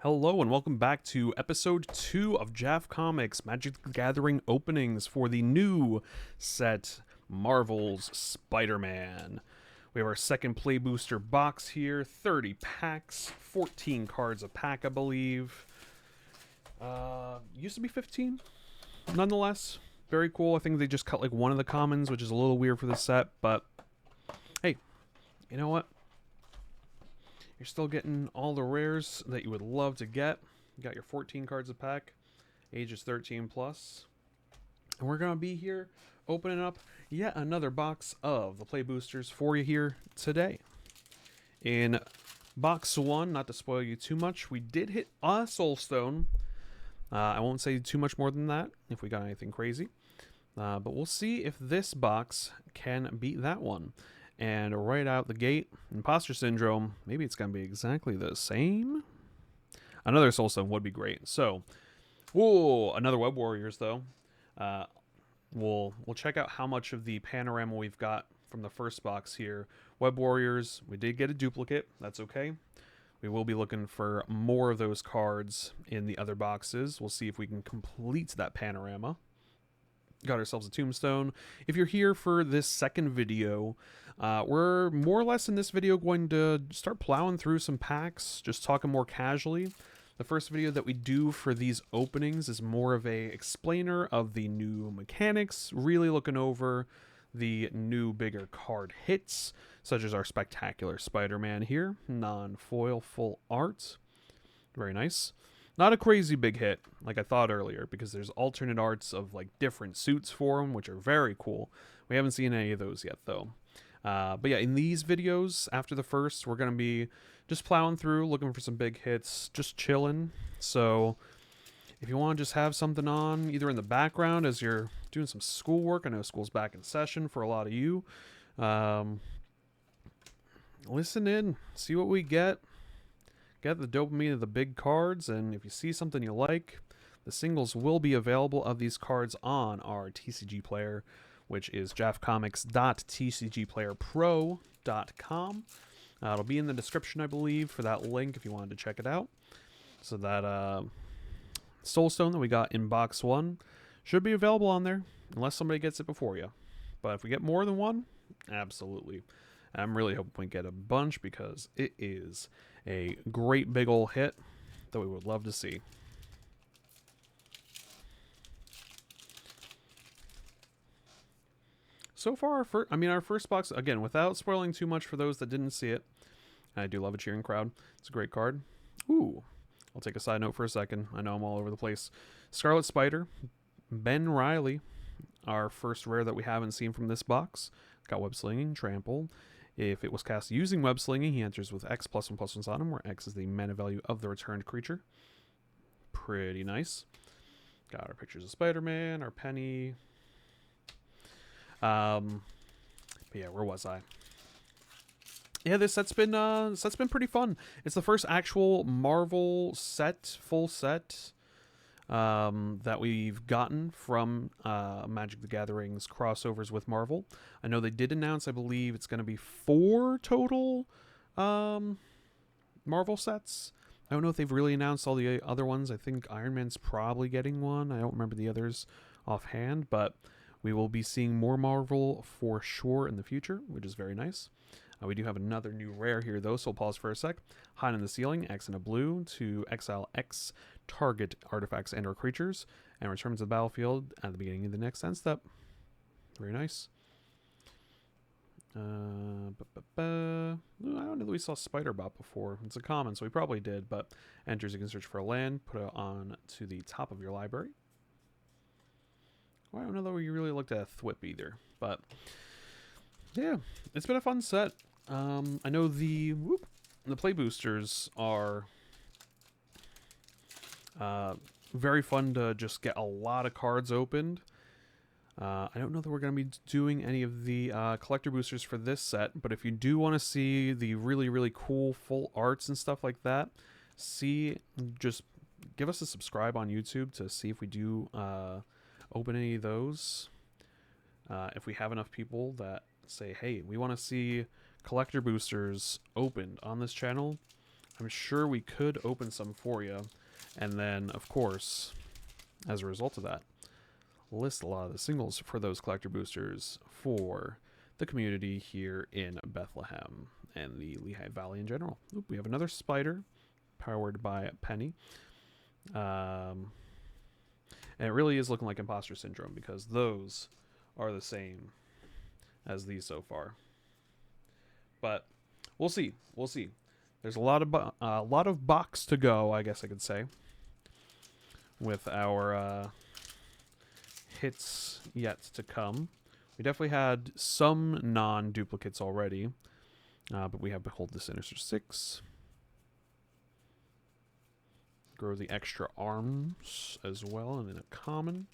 Hello and welcome back to episode 2 of JAF Comics Magic the Gathering openings for the new set Marvel's Spider-Man. We have our second play booster box here, 30 packs, 14 cards a pack, I believe. Used to be 15, nonetheless. Very cool. I think they just cut like one of the commons, which is a little weird for this set, but hey, you know what? You're still getting all the rares that you would love to get. You got your 14 cards a pack, ages 13 plus. And we're going to be here opening up yet another box of the play boosters for you here today. In box 1, not to spoil you too much, we did hit a Soulstone. I won't say too much more than that if we got anything crazy. But we'll see if this box can beat that one. And right out the gate, Imposter Syndrome, maybe it's going to be exactly the same. Another Soulstone would be great. So, whoa, another Web Warriors, though. We'll check out how much of the panorama we've got from the first box here. Web Warriors, we did get a duplicate. That's okay. We will be looking for more of those cards in the other boxes. We'll see if we can complete that panorama. Got ourselves a Tombstone. If you're here for this second video, we're more or less in this video going to start plowing through some packs, just talking more casually. The first video that we do for these openings is more of a explainer of the new mechanics, really looking over the new bigger card hits, such as our Spectacular Spider-Man here, non-foil full art. Very nice. Not a crazy big hit, like I thought earlier, because there's alternate arts of like different suits for them, which are very cool. We haven't seen any of those yet, though. But yeah, in these videos, after the first, we're going to be just plowing through, looking for some big hits, just chilling. So if you want to just have something on, either in the background as you're doing some schoolwork, I know school's back in session for a lot of you. Listen in, see what we get. Get the dopamine of the big cards, and if you see something you like, the singles will be available of these cards on our TCG Player, which is jaffcomics.tcgplayerpro.com. It'll be in the description, I believe, for that link if you wanted to check it out. So that Soulstone that we got in box 1 should be available on there, unless somebody gets it before you. But if we get more than one, absolutely. I'm really hoping we get a bunch because it is a great big ol' hit that we would love to see. So far, our first box, again, without spoiling too much for those that didn't see it, and I do love a cheering crowd. It's a great card. Ooh, I'll take a side note for a second. I know I'm all over the place. Scarlet Spider, Ben Riley, our first rare that we haven't seen from this box. Got Web Slinging, Trample. If it was cast using Web Slinging, he enters with X +1/+1 on him, where X is the mana value of the returned creature. Pretty nice. Got our pictures of Spider-Man, our Penny. But yeah, where was I? Yeah, this set's been pretty fun. It's the first actual Marvel set, full set, that we've gotten from Magic the Gathering's crossovers with Marvel. I know they did announce, I believe it's going to be 4 total Marvel sets. I don't know if they've really announced all the other ones. I think Iron Man's probably getting one. I don't remember the others offhand, but we will be seeing more Marvel for sure in the future, which is very nice. We do have another new rare here, though, so we'll pause for a sec. Hide in the Ceiling, X and a blue to exile X target artifacts and or creatures, and return to the battlefield at the beginning of the next end step. Very nice. I don't know that we saw Spider-Bot before. It's a common, so we probably did, but enters, you can search for a land, put it on to the top of your library. Well, I don't know that we really looked at a Thwip either, but yeah, it's been a fun set. I know the play boosters are very fun to just get a lot of cards opened. I don't know that we're going to be doing any of the collector boosters for this set, but if you do want to see the really, really cool full arts and stuff like that, just give us a subscribe on YouTube to see if we do open any of those. If we have enough people that say, hey, we want to see collector boosters opened on this channel, I'm sure we could open some for you. And then, of course, as a result of that, list a lot of the singles for those collector boosters for the community here in Bethlehem and the Lehigh Valley in general. Oop, we have another spider powered by Penny. And it really is looking like imposter syndrome because those are the same as these so far. But we'll see. We'll see. There's a lot of box to go, I guess I could say, with our hits yet to come. We definitely had some non-duplicates already, but we have Behold the Sinister 6. Grow the extra arms as well, and then a common.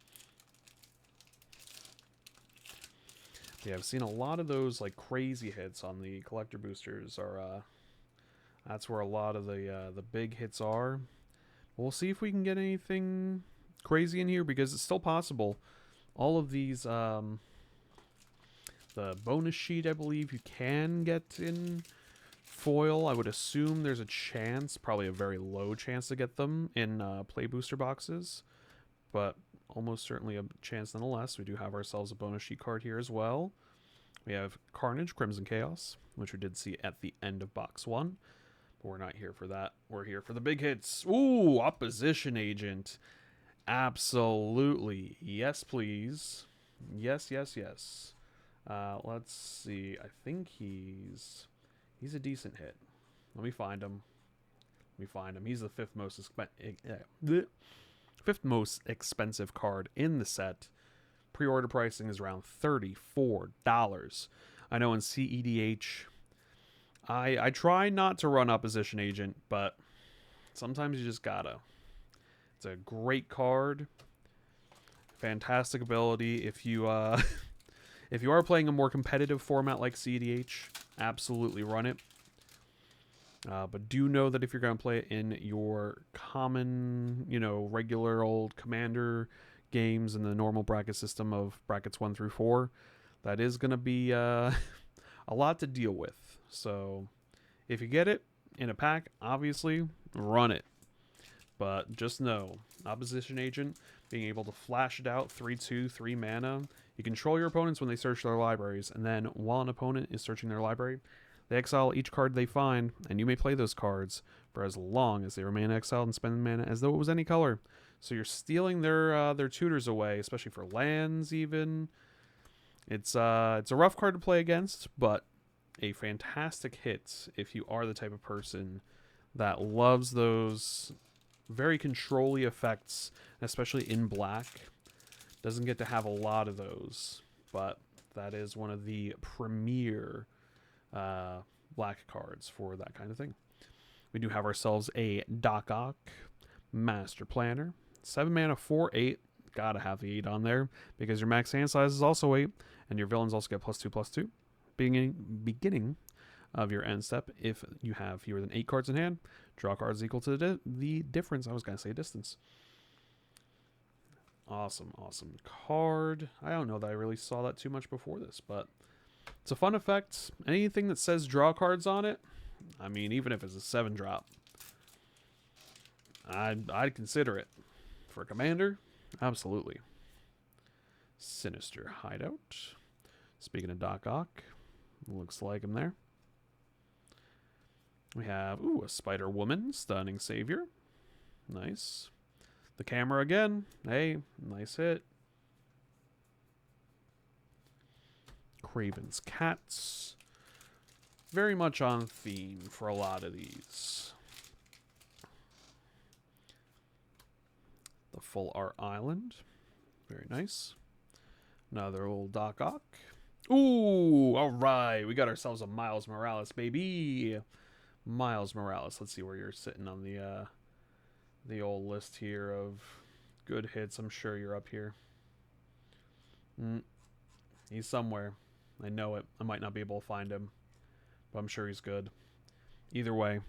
Yeah, I've seen a lot of those like crazy hits on the collector boosters. That's where a lot of the big hits are. We'll see if we can get anything crazy in here because it's still possible. All of these, the bonus sheet, I believe you can get in foil. I would assume there's a chance, probably a very low chance to get them in play booster boxes, but almost certainly a chance nonetheless. We do have ourselves a bonus sheet card here as well. We have Carnage, Crimson Chaos, which we did see at the end of box 1. But we're not here for that. We're here for the big hits. Ooh, Opposition Agent. Absolutely. Yes, please. Yes, yes, yes. Let's see. I think he's a decent hit. Let me find him. He's the fifth most expensive card in the set. Pre-order pricing is around $34. I know in CEDH, I try not to run Opposition Agent, but sometimes you just gotta. It's a great card. Fantastic ability. If you if you are playing a more competitive format like CEDH, absolutely run it. But do know that if you're going to play it in your common, regular old Commander games in the normal bracket system of brackets 1 through 4, that is going to be a lot to deal with. So if you get it in a pack, obviously run it. But just know, Opposition Agent, being able to flash it out 3/2, 3 mana, you control your opponents when they search their libraries, and then while an opponent is searching their library, they exile each card they find, and you may play those cards for as long as they remain exiled and spend mana as though it was any color. So you're stealing their tutors away, especially for lands even. It's a rough card to play against, but a fantastic hit if you are the type of person that loves those very control-y effects, especially in black. Doesn't get to have a lot of those, but that is one of the premier black cards for that kind of thing. We do have ourselves a Doc Ock Master Planner. 7 mana, 4/8. Gotta have the 8 on there because your max hand size is also 8, and your villains also get +2/+2. Beginning of your end step, if you have fewer than 8 cards in hand, draw cards equal to the difference. I was going to say distance. Awesome, awesome card. I don't know that I really saw that too much before this, but it's a fun effect. Anything that says draw cards on it, I mean, even if it's a 7-drop, I'd consider it. For a commander, absolutely. Sinister Hideout. Speaking of Doc Ock, looks like him there. We have, a Spider Woman, Stunning Savior. Nice. The camera again. Hey, nice hit. Craven's Cats. Very much on theme for a lot of these. The Full Art Island. Very nice. Another old Doc Ock. Ooh, all right. We got ourselves a Miles Morales, baby. Miles Morales. Let's see where you're sitting on the old list here of good hits. I'm sure you're up here. He's somewhere. I know it. I might not be able to find him, but I'm sure he's good. Either way,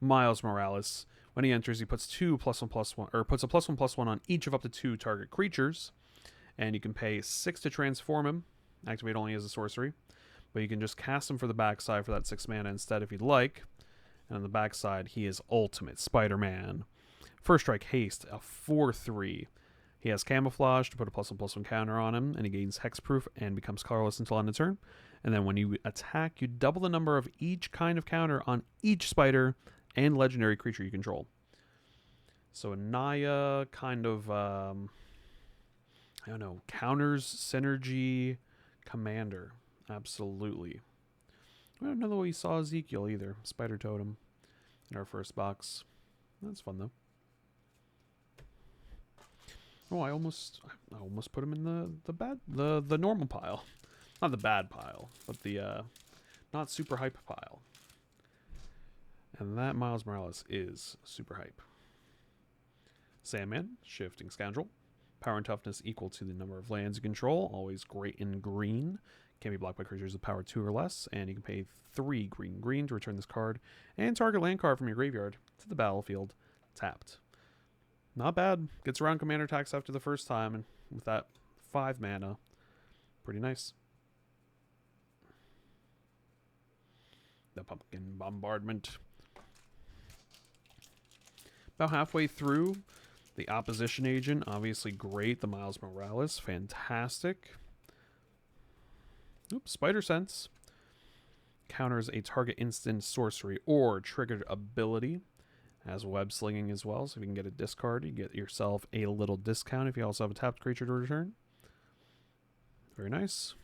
Miles Morales. When he enters, he puts puts a +1/+1 on each of up to 2 target creatures, and you can pay 6 to transform him. Activate only as a sorcery, but you can just cast him for the backside for that 6 mana instead if you'd like. And on the backside, he is Ultimate Spider-Man. First strike haste, a 4/3. He has camouflage to put a +1/+1 counter on him, and he gains hexproof and becomes colorless until end of turn. And then when you attack, you double the number of each kind of counter on each spider and legendary creature you control. So a Naya kind of, I don't know, counters synergy commander. Absolutely. I don't know that we saw Ezekiel either. Spider Totem in our first box. That's fun though. Oh, I almost put him in the normal pile. Not the bad pile, but the not super hype pile. And that Miles Morales is super hype. Sandman, Shifting Scoundrel. Power and toughness equal to the number of lands you control. Always great in green. Can be blocked by creatures with power 2 or less. And you can pay 3 green to return this card. And target land card from your graveyard to the battlefield tapped. Not bad. Gets around commander attacks after the first time. And with that 5 mana, pretty nice. The Pumpkin Bombardment. About halfway through, the Opposition Agent, obviously great. The Miles Morales, fantastic. Oops, Spider Sense. Counters a target instant sorcery or triggered ability. Has web slinging as well, so if you can get a discard, you get yourself a little discount if you also have a tapped creature to return. Very nice.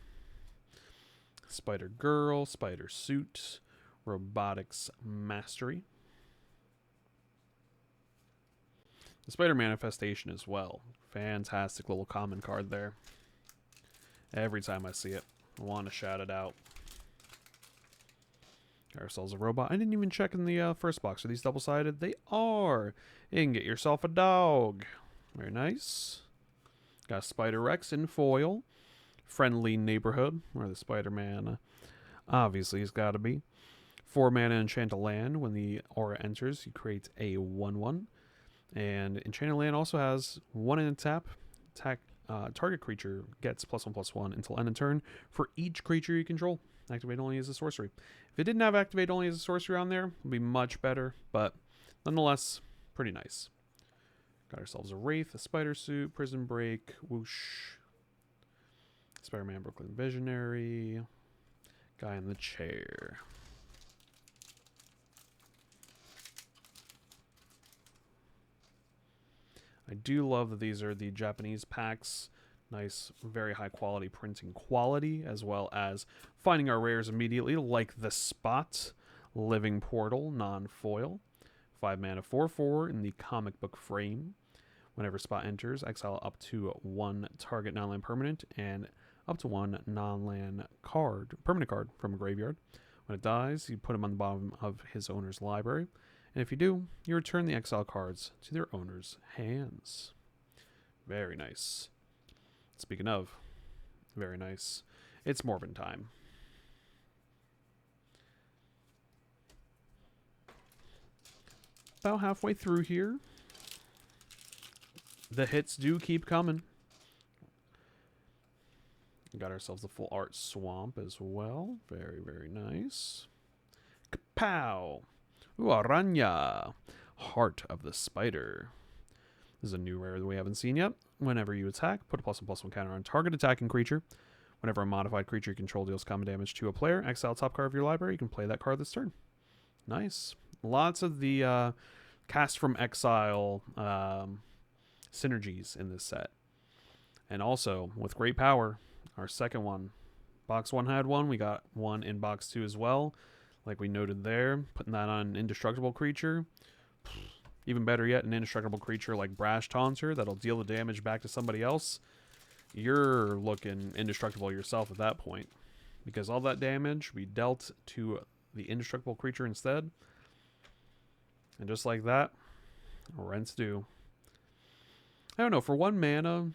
Spider Girl, Spider Suit, Robotics Mastery. The Spider Manifestation as well. Fantastic little common card there. Every time I see it, I want to shout it out. Got ourselves a robot. I didn't even check in the first box. Are these double-sided? They are. You can get yourself a dog. Very nice. Got Spider Rex in foil. Friendly Neighborhood, where the Spider-Man obviously has got to be. 4 mana enchant a land. When the aura enters, you create a 1/1. And Enchanted Land also has 1 in a tap. Target creature gets +1/+1 until end of turn for each creature you control. Activate only as a sorcery. If it didn't have activate only as a sorcery on there, it would be much better, but nonetheless, pretty nice. Got ourselves a Wraith, a Spider Suit, Prison Break, Whoosh, Spider-Man Brooklyn Visionary, Guy in the Chair. I do love that these are the Japanese packs. Nice, very high quality printing quality, as well as finding our rares immediately, like the Spot, Living Portal, non-foil. 5 mana 4/4 in the comic book frame. Whenever Spot enters, exile up to 1 target non-land permanent and up to 1 non-land permanent card from a graveyard. When it dies, you put him on the bottom of his owner's library. And if you do, you return the exile cards to their owner's hands. Very nice. Speaking of, very nice. It's Morbin time. About halfway through here. The hits do keep coming. Got ourselves a full art swamp as well. Very, very nice. Kapow! Ooh, Aranya. Heart of the Spider. This is a new rare that we haven't seen yet. Whenever you attack, put a +1/+1 counter on target attacking creature. Whenever a modified creature you control deals common damage to a player, exile top card of your library. You can play that card this turn. Nice. Lots of the cast from exile synergies in this set. And also, with great power, our second one. Box 1 had one. We got one in box 2 as well. Like we noted there, putting that on an indestructible creature. Even better yet, an indestructible creature like Brash Taunter that'll deal the damage back to somebody else. You're looking indestructible yourself at that point. Because all that damage we dealt to the indestructible creature instead. And just like that, rent's due. I don't know, for 1 mana,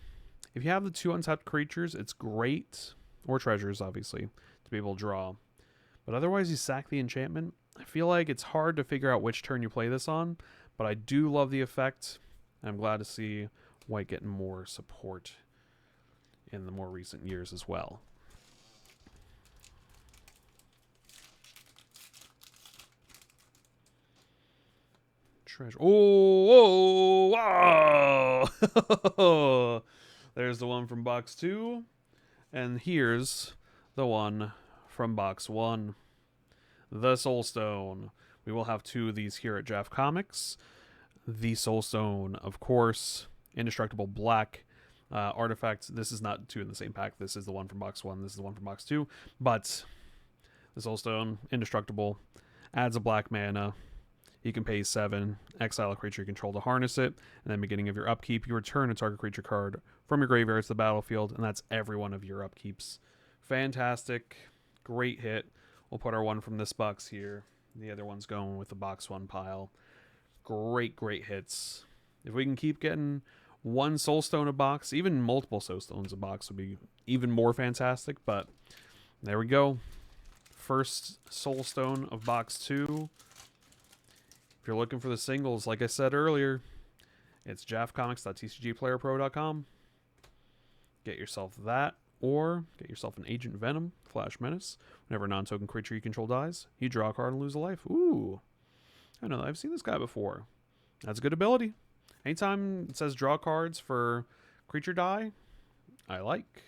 if you have the 2 untapped creatures, it's great. Or treasures, obviously, to be able to draw. But otherwise, you sack the enchantment. I feel like it's hard to figure out which turn you play this on. But I do love the effect. And I'm glad to see white getting more support in the more recent years as well. treasure. Oh, whoa! There's the one from box 2. And here's the one from box 1. The Soulstone. We will have 2 of these here at Draft Comics. The Soulstone, of course. Indestructible black artifact. This is not 2 in the same pack. This is the one from box 1. This is the one from box 2. But the Soulstone, indestructible, adds a black mana. You can pay 7, exile a creature you control to harness it, and then beginning of your upkeep, you return a target creature card from your graveyard to the battlefield, and that's every one of your upkeeps. Fantastic. Great hit. We'll put our one from this box here. The other one's going with the box 1 pile. Great, great hits. If we can keep getting one Soulstone a box, even multiple Soulstones a box would be even more fantastic, but there we go. First Soulstone of box 2. If you're looking for the singles, like I said earlier, it's draftcomics.tcgplayerpro.com. Get yourself that, or get yourself an Agent Venom, Flash Menace. Whenever a non-token creature you control dies, you draw a card and lose a life. Ooh. I know, I've seen this guy before. That's a good ability. Anytime it says draw cards for creature die, I like.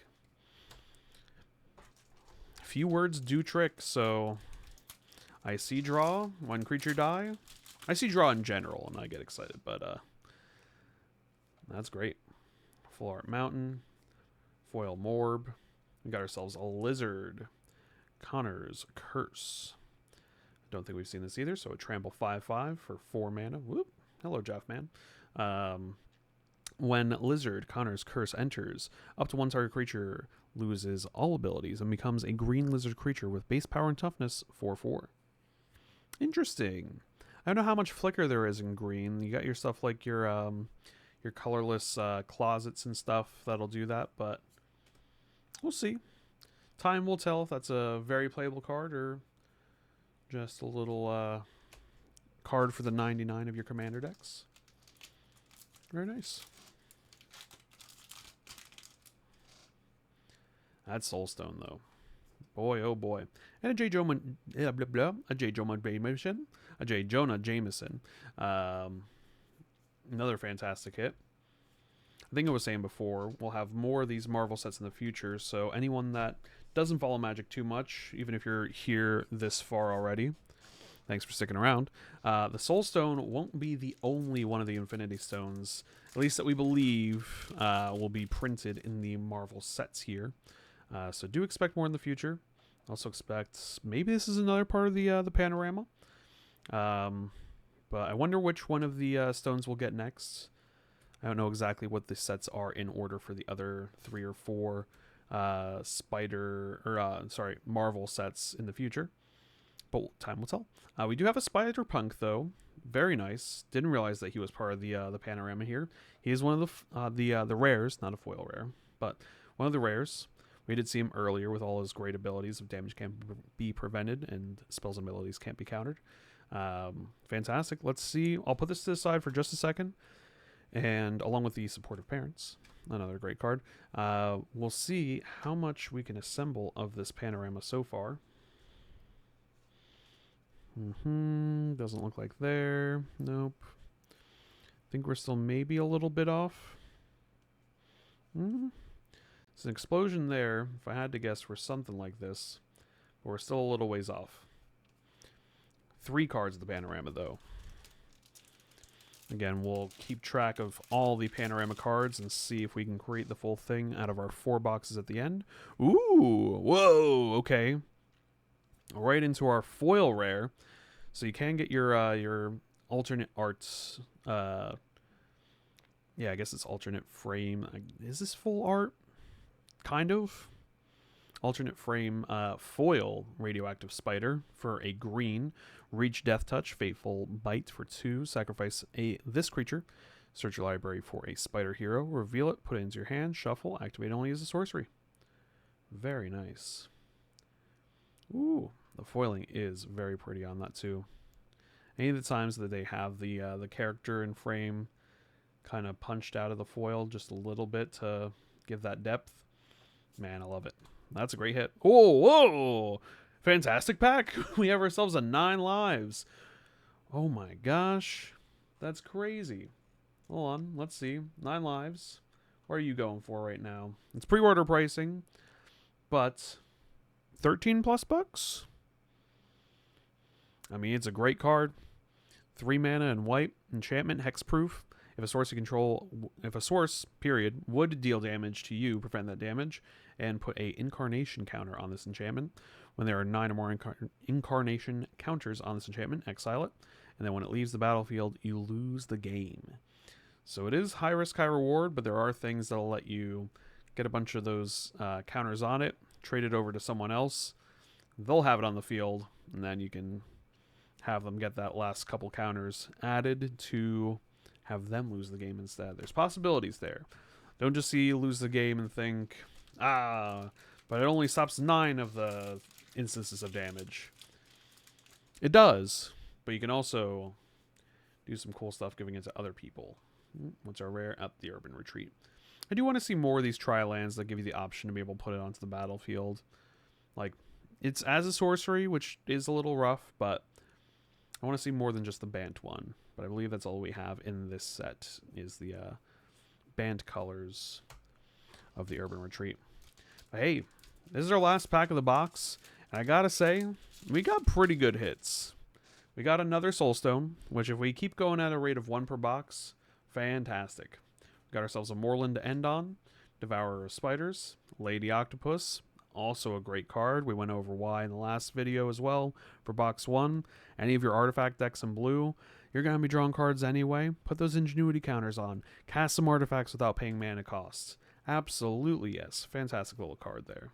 Few words do trick, so I see draw when creature die. I see draw in general, and I get excited, but that's great. Full Art Mountain, Foil Morb. We got ourselves a Lizard. Connor's Curse. Don't think we've seen this either, so a Trample 5/5 for 4 mana. Whoop. Hello, Jeff, man. When Lizard Connor's Curse enters, up to one target creature loses all abilities and becomes a green lizard creature with base power and toughness 4/4. Interesting. I don't know how much flicker there is in green. You got your stuff like your colorless closets and stuff that'll do that, but we'll see. Time will tell if that's a very playable card or just a little card for the 99 of your commander decks. Very nice. That's Soulstone, though. Boy, oh boy. And a J. Jonah Jameson. Another fantastic hit. I think I was saying before, we'll have more of these Marvel sets in the future, so anyone that doesn't follow Magic too much, even if you're here this far already, thanks for sticking around. The Soulstone won't be the only one of the Infinity Stones, at least that we believe will be printed in the Marvel sets here. So do expect more in the future. Also expect maybe this is another part of the panorama. But I wonder which one of the stones we'll get next. I don't know exactly what the sets are in order for the other 3 or 4 Marvel sets in the future. But time will tell. We do have a Spider-Punk, though. Very nice. Didn't realize that he was part of the panorama here. He is one of the rares, not a foil rare, but one of the rares. We did see him earlier with all his great abilities of damage can't be prevented and spells and abilities can't be countered. Fantastic. Let's see. I'll put this to the side for just a second. And along with the Supportive Parents, another great card, we'll see how much we can assemble of this panorama so far. Doesn't look like there. Nope. Think we're still maybe a little bit off. It's an explosion there. If I had to guess, we're something like this. But we're still a little ways off. 3 cards of the panorama, though. Again, we'll keep track of all the panorama cards and see if we can create the full thing out of our 4 boxes at the end. Ooh! Whoa! Okay. Right into our foil rare. So you can get your alternate arts. Yeah, I guess it's alternate frame. Is this full art? Kind of. Alternate frame foil radioactive spider for a green. Reach Death Touch, Fateful Bite for 2. Sacrifice this creature. Search your library for a spider hero. Reveal it, put it into your hand, shuffle, activate only as a sorcery. Very nice. Ooh, the foiling is very pretty on that too. Any of the times that they have the character in frame kind of punched out of the foil just a little bit to give that depth, man, I love it. That's a great hit. Oh, whoa! Fantastic pack. We have ourselves a 9 lives. Oh my gosh. That's crazy. Hold on, let's see. 9 lives. What are you going for right now? It's pre-order pricing, but 13 plus bucks? I mean, it's a great card. 3 mana and white, enchantment, hexproof. If a source you control, period, would deal damage to you, prevent that damage, and put a incarnation counter on this enchantment. When there are 9 or more incarnation counters on this enchantment, exile it. And then when it leaves the battlefield, you lose the game. So it is high risk, high reward, but there are things that'll let you get a bunch of those counters on it, trade it over to someone else. They'll have it on the field, and then you can have them get that last couple counters added to have them lose the game instead. There's possibilities there. Don't just see you lose the game and think, but it only stops 9 of the instances of damage. It does, but you can also do some cool stuff giving it to other people. What's our rare? At the Urban Retreat. I do want to see more of these tri-lands that give you the option to be able to put it onto the battlefield. Like, it's as a sorcery, which is a little rough, but I want to see more than just the Bant one. But I believe that's all we have in this set, is the Bant colors of the Urban Retreat. But hey, this is our last pack of the box, and I gotta say, we got pretty good hits. We got another Soulstone, which if we keep going at a rate of 1 per box, fantastic. We got ourselves a Moreland to end on, Devourer of Spiders, Lady Octopus, also a great card. We went over why in the last video as well for box 1. Any of your artifact decks in blue, you're going to be drawing cards anyway. Put those ingenuity counters on. Cast some artifacts without paying mana costs. Absolutely yes. Fantastic little card there.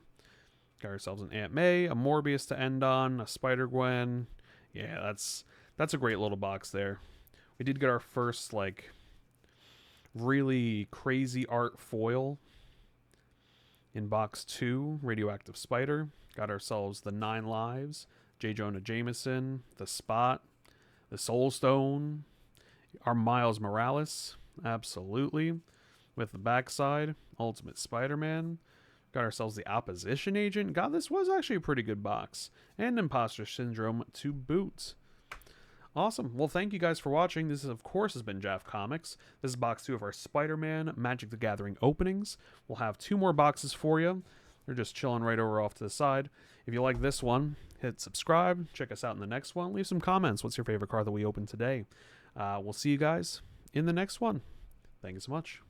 Got ourselves an Aunt May, a Morbius to end on, a Spider-Gwen. Yeah, that's a great little box there. We did get our first, like, really crazy art foil in box 2, Radioactive Spider. Got ourselves the 9 lives, J. Jonah Jameson, the Spot, the Soulstone, our Miles Morales, absolutely. With the backside, Ultimate Spider-Man. Got ourselves the Opposition Agent. God, this was actually a pretty good box. And Imposter Syndrome to boot. Awesome. Well, thank you guys for watching. This, of course, has been Jaff Comics. This is box 2 of our Spider-Man Magic the Gathering openings. We'll have 2 more boxes for you. They're just chilling right over off to the side. If you like this one, hit subscribe. Check us out in the next one. Leave some comments. What's your favorite card that we opened today? We'll see you guys in the next one. Thank you so much.